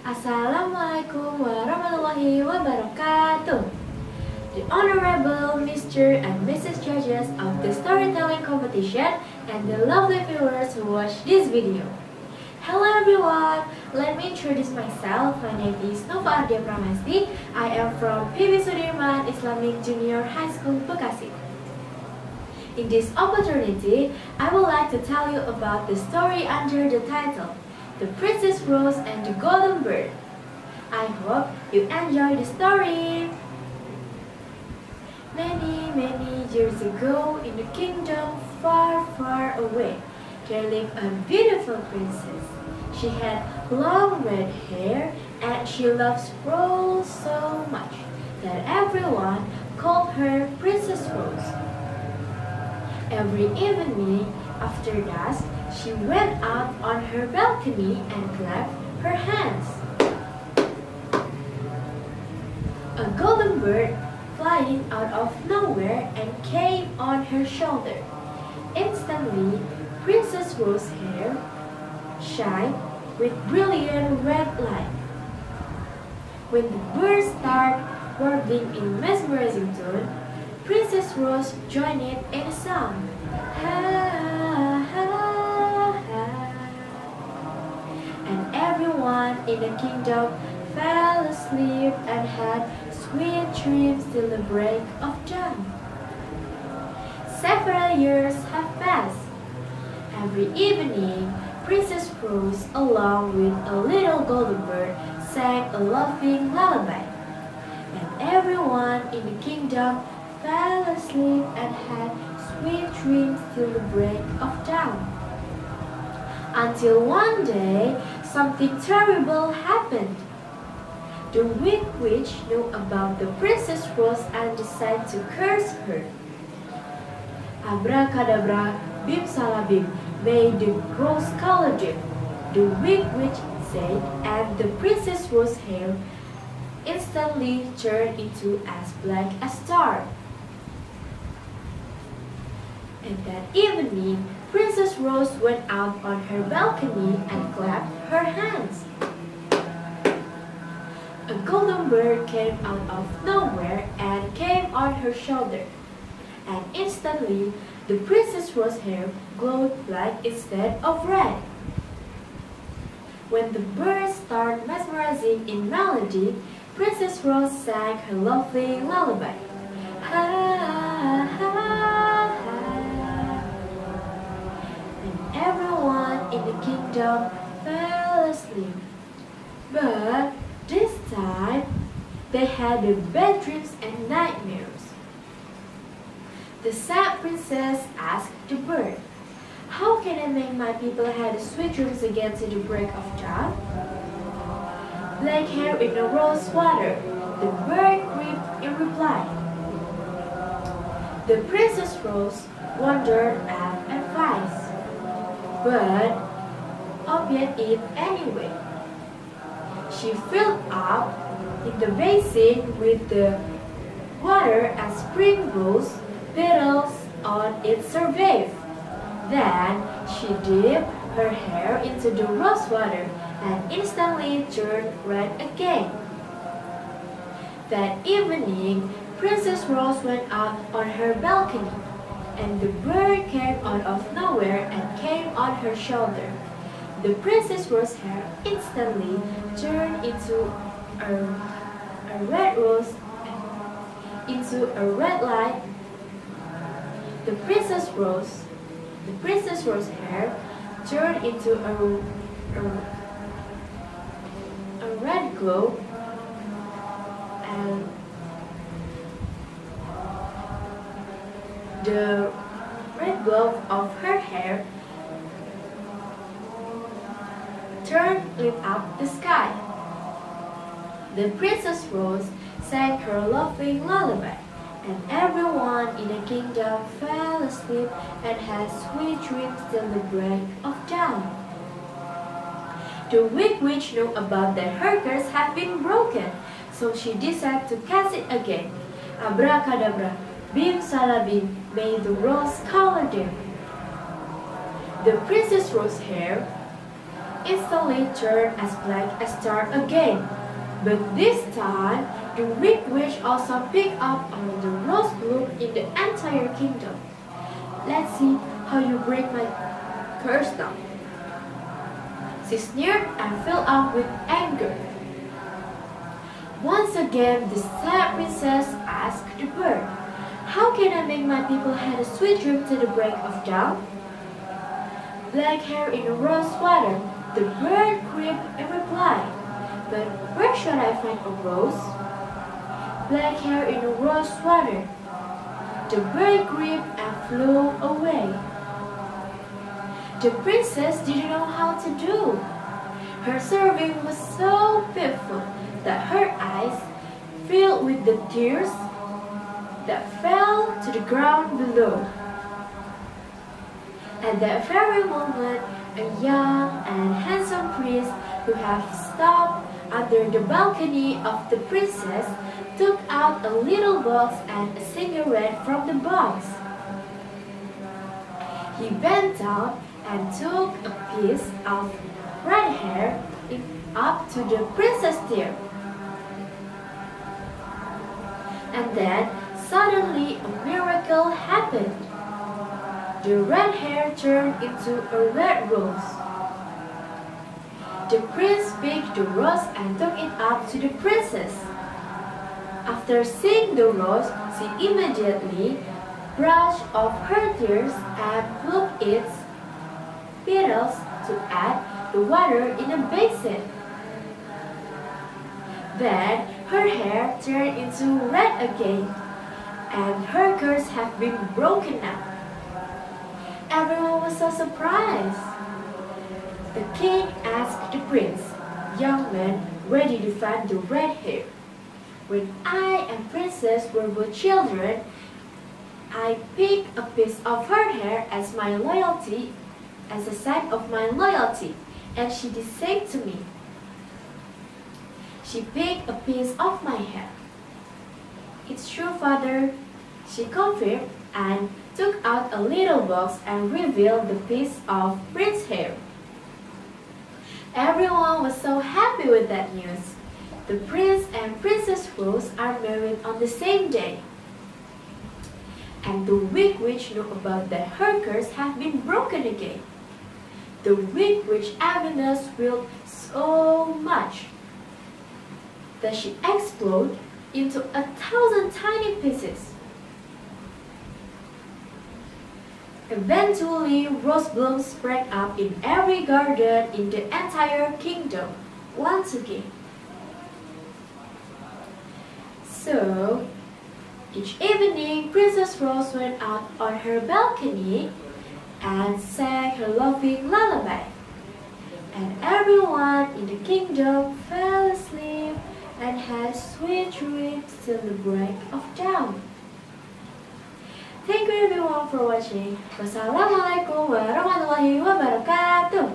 Assalamualaikum warahmatullahi wabarakatuh. The Honorable Mr. and Mrs. Judges of the storytelling competition and the lovely viewers who watch this video. Hello everyone, let me introduce myself. My name is Ardhya. I am from PB Soedirman Islamic Junior High School, Bekasi. In this opportunity, I would like to tell you about the story under the title, The Princess Rose and the Golden Bird. I hope you enjoy the story. Many years ago, in a kingdom far, far away, there lived a beautiful princess. She had long red hair and she loved Rose so much that everyone called her Princess Rose. Every evening after dusk, she went out on her balcony and clapped her hands. A golden bird flying out of nowhere and came on her shoulder. Instantly, Princess Rose's hair shined with brilliant red light. When the bird started warbling in mesmerizing tone, Princess Rose joined it in a song. Ha, ha, ha. And everyone in the kingdom fell asleep and had sweet dreams till the break of dawn. Several years have passed. Every evening, Princess Rose, along with a little golden bird, sang a loving lullaby. And everyone in the kingdom fell asleep and had sweet dreams till the break of dawn. Until one day, something terrible happened. The wicked witch knew about the Princess Rose and decided to curse her. Abracadabra, bim salabim, may the rose color dim, the wicked witch said, and the Princess Rose's hair instantly turned into as black as tar. And that evening, Princess Rose went out on her balcony and clapped her hands. A golden bird came out of nowhere and came on her shoulder. And instantly, the Princess Rose's hair glowed black instead of red. When the bird started mesmerizing in melody, Princess Rose sang her lovely lullaby. Ha, ha, ha. And everyone in the kingdom fell asleep. But this time, they had bad dreams and nightmares. The sad princess asked the bird, "How can I make my people have sweet dreams again till the break of dawn?" "Black hair in the rose water," the bird gripped in reply. The Princess Rose wondered at advice, but obeyed it anyway. She filled up in the basin with the water and sprinkled petals on its surface. Then she dipped her hair into the rose water and instantly turned red again. That evening, Princess Rose went out on her balcony, and the bird came out of nowhere and came on her shoulder. The Princess Rose's hair instantly turned into a red rose, into a red light. The Princess Rose's hair turned into a red glow, and the red glow of her hair lit up the sky. The Princess Rose sang her loving lullaby, and everyone in the kingdom fell asleep and had sweet dreams till the break of dawn. The wicked witch knew about that her curse had been broken, so she decided to cast it again. Abracadabra, bim salabim, may the rose color dim. The Princess Rose's hair instantly turned as black as tar again. But this time, the wicked witch also picked up on the rose bloom in the entire kingdom. Let's see how you break my curse now. She sneered and filled up with anger. Once again, the sad princess asked the bird, "How can I make my people have a sweet dream till the break of dawn?" "Black hair in a rose water," the bird crept and replied. "But where should I find a rose?" "Black hair in a rose water." The bird crept and flew away. The princess didn't know how to do. Her serving was so pitiful that her eyes filled with the tears that fell to the ground below. At that very moment, a young and handsome prince who had stopped under the balcony of the princess took out a little box and a cigarette from the box. He bent down and took a piece of red hair up to the princess' ear. And then suddenly a miracle happened. The red hair turned into a red rose. The prince picked the rose and took it up to the princess. After seeing the rose, she immediately brushed off her tears and plucked its petals to add the water in a basin. Then her hair turned into red again, and her curse had been broken up. Everyone was so surprised. The king asked the prince, "Young man, where did you find the red hair?" "When I and princess were both children, I picked a piece of her hair as a sign of my loyalty, and she did the same to me." She picked a piece of my hair. "It's true, father," she confirmed, and took out a little box and revealed the piece of prince's hair. Everyone was so happy with that news. The prince and princess Rose are married on the same day. And the wicked witch knew about that her curse had been broken again. The wicked witch Agnes willed so much that she exploded into 1,000 tiny pieces. Eventually, rose blooms sprang up in every garden in the entire kingdom once again. So, each evening, Princess Rose went out on her balcony and sang her loving lullaby. And everyone in the kingdom fell asleep and had sweet dreams till the break of dawn. Thank you everyone for watching. Wassalamualaikum warahmatullahi wabarakatuh.